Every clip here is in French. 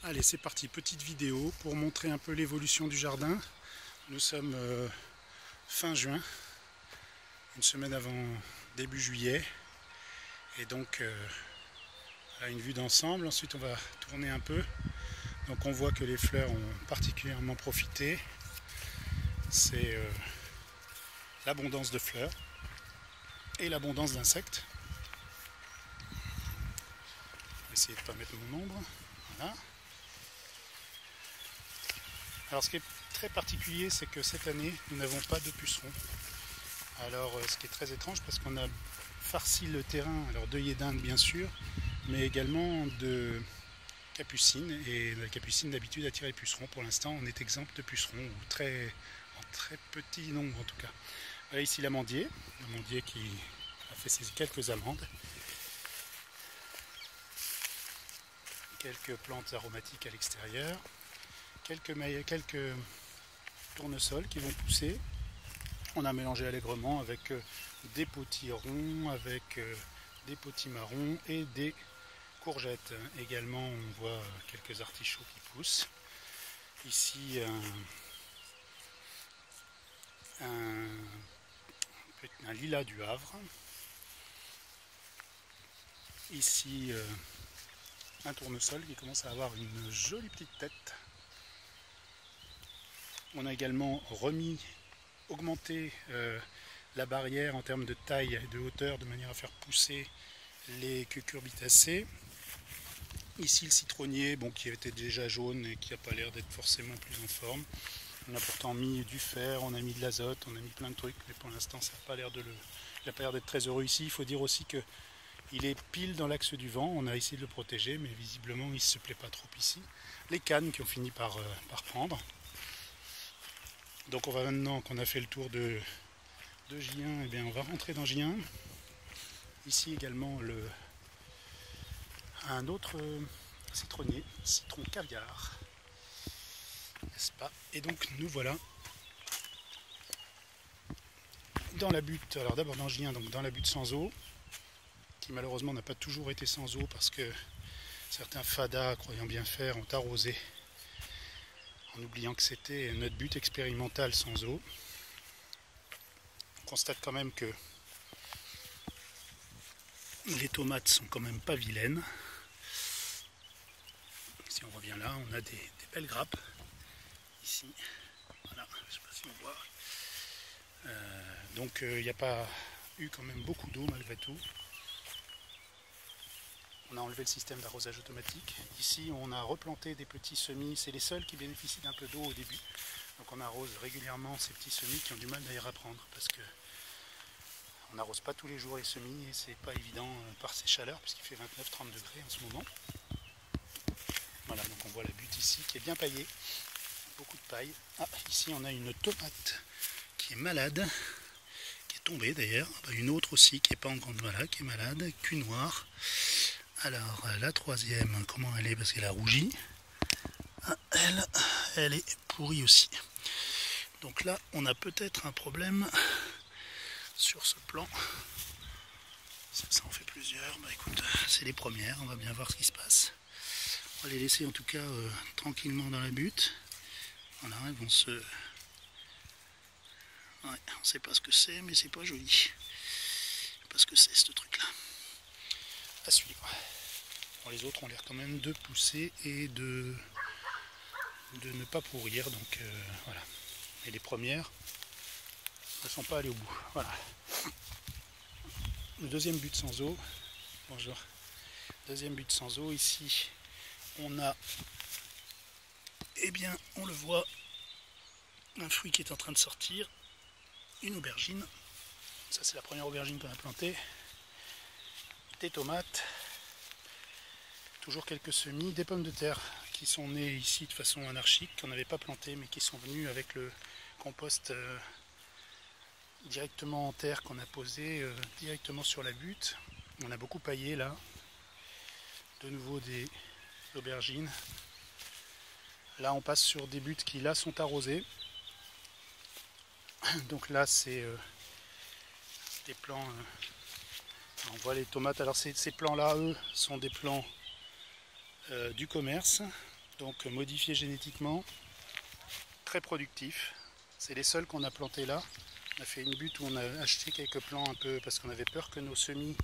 Allez, c'est parti, petite vidéo pour montrer un peu l'évolution du jardin. Nous sommes fin juin, une semaine avant début juillet. Et donc, à une vue d'ensemble. Ensuite, on va tourner un peu. Donc, on voit que les fleurs ont particulièrement profité. C'est l'abondance de fleurs et l'abondance d'insectes. Je vais essayer de ne pas mettre mon ombre. Voilà. Alors ce qui est très particulier, c'est que cette année, nous n'avons pas de pucerons. Alors ce qui est très étrange, parce qu'on a farci le terrain, alors d'œillets d'Inde bien sûr, mais également de capucines. Et la capucine d'habitude attire les pucerons. Pour l'instant, on est exempt de pucerons, ou en très petit nombre en tout cas. Voilà ici l'amandier qui a fait ses quelques amandes. Quelques plantes aromatiques à l'extérieur. Quelques tournesols qui vont pousser. On a mélangé allègrement avec des potirons, avec des potimarrons et des courgettes. Également, on voit quelques artichauts qui poussent. Ici, un lilas du Havre. Ici, un tournesol qui commence à avoir une jolie petite tête. On a également augmenté la barrière en termes de taille et de hauteur de manière à faire pousser les cucurbitacées. Ici le citronnier, qui était déjà jaune et qui n'a pas l'air d'être forcément plus en forme. On a pourtant mis du fer, on a mis de l'azote, on a mis plein de trucs, mais pour l'instant ça n'a pas l'air d'être très heureux ici. Il faut dire aussi qu'il est pile dans l'axe du vent, on a essayé de le protéger, mais visiblement il ne se plaît pas trop ici. Les cannes qui ont fini par prendre. Donc on va maintenant qu'on a fait le tour de J1, eh bien on va rentrer dans J1. Ici également un autre citronnier, citron caviar, n'est-ce pas? Et donc nous voilà dans la butte, alors d'abord dans J1, donc dans la butte sans eau, qui malheureusement n'a pas toujours été sans eau parce que certains fadas, croyant bien faire, ont arrosé en oubliant que c'était notre but expérimental sans eau. On constate quand même que les tomates sont quand même pas vilaines. Si on revient là, on a des belles grappes ici. Voilà, je ne sais pas si on voit. Donc il n'y a pas eu quand même beaucoup d'eau malgré tout. On a enlevé le système d'arrosage automatique. Ici, on a replanté des petits semis. C'est les seuls qui bénéficient d'un peu d'eau au début. Donc on arrose régulièrement ces petits semis qui ont du mal d'ailleurs à prendre parce que on n'arrose pas tous les jours les semis et c'est pas évident par ces chaleurs puisqu'il fait 29-30 degrés en ce moment. Voilà, donc on voit la butte ici qui est bien paillée. Beaucoup de paille. Ah, ici on a une tomate qui est malade, qui est tombée d'ailleurs. Une autre aussi qui est pas encore malade, qui est malade, cul noir. Alors la troisième, comment elle est? Parce qu'elle a rougi. Elle est pourrie aussi. Donc là, on a peut-être un problème sur ce plan. Ça en fait plusieurs. Bah écoute, c'est les premières. On va bien voir ce qui se passe. On va les laisser en tout cas tranquillement dans la butte. Voilà, elles vont se... Ouais, on ne sait pas ce que c'est, mais c'est pas joli. Je sais pas ce que c'est ce truc-là. À suivre. Bon, les autres ont l'air quand même de pousser et de ne pas pourrir. Donc voilà. Et les premières ne sont pas allées au bout. Voilà. Le deuxième but sans eau. Bonjour. Deuxième but sans eau. Ici, on a, eh bien, on le voit, un fruit qui est en train de sortir. Une aubergine. Ça, c'est la première aubergine qu'on a plantée. Des tomates. Toujours quelques semis. Des pommes de terre qui sont nées ici de façon anarchique, qu'on n'avait pas plantées, mais qui sont venues avec le compost directement en terre qu'on a posé directement sur la butte. On a beaucoup paillé là. De nouveau des aubergines. Là on passe sur des buttes qui là sont arrosées. Donc là c'est des plants. On voit les tomates. Alors ces plants là, eux, sont des plants du commerce. donc modifiés génétiquement, très productifs. C'est les seuls qu'on a plantés là. On a fait une butte où on a acheté quelques plants un peu parce qu'on avait peur que nos semis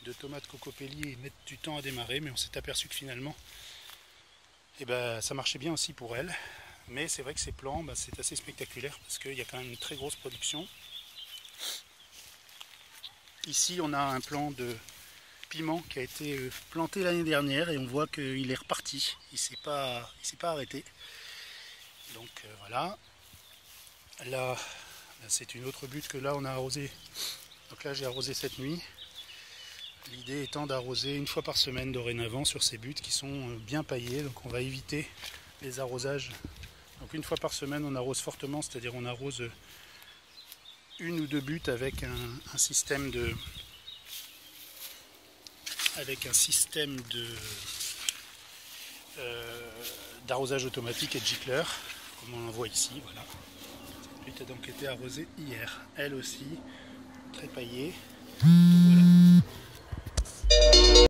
de tomates cocopelli mettent du temps à démarrer, mais on s'est aperçu que finalement ça marchait bien aussi pour elles. Mais c'est vrai que ces plants, c'est assez spectaculaire parce qu'il y a quand même une très grosse production. Ici on a un plant de piment qui a été planté l'année dernière et on voit qu'il est reparti. Il s'est pas arrêté. Donc voilà. Là, c'est une autre butte que là on a arrosé. Donc là j'ai arrosé cette nuit. L'idée étant d'arroser une fois par semaine dorénavant sur ces buttes qui sont bien paillées. Donc on va éviter les arrosages. Donc une fois par semaine on arrose fortement, c'est-à-dire on arrose une ou deux buttes avec un système d'arrosage automatique et de gicleur, comme on en voit ici. Voilà. Cette butte a donc été arrosée hier, elle aussi très paillée.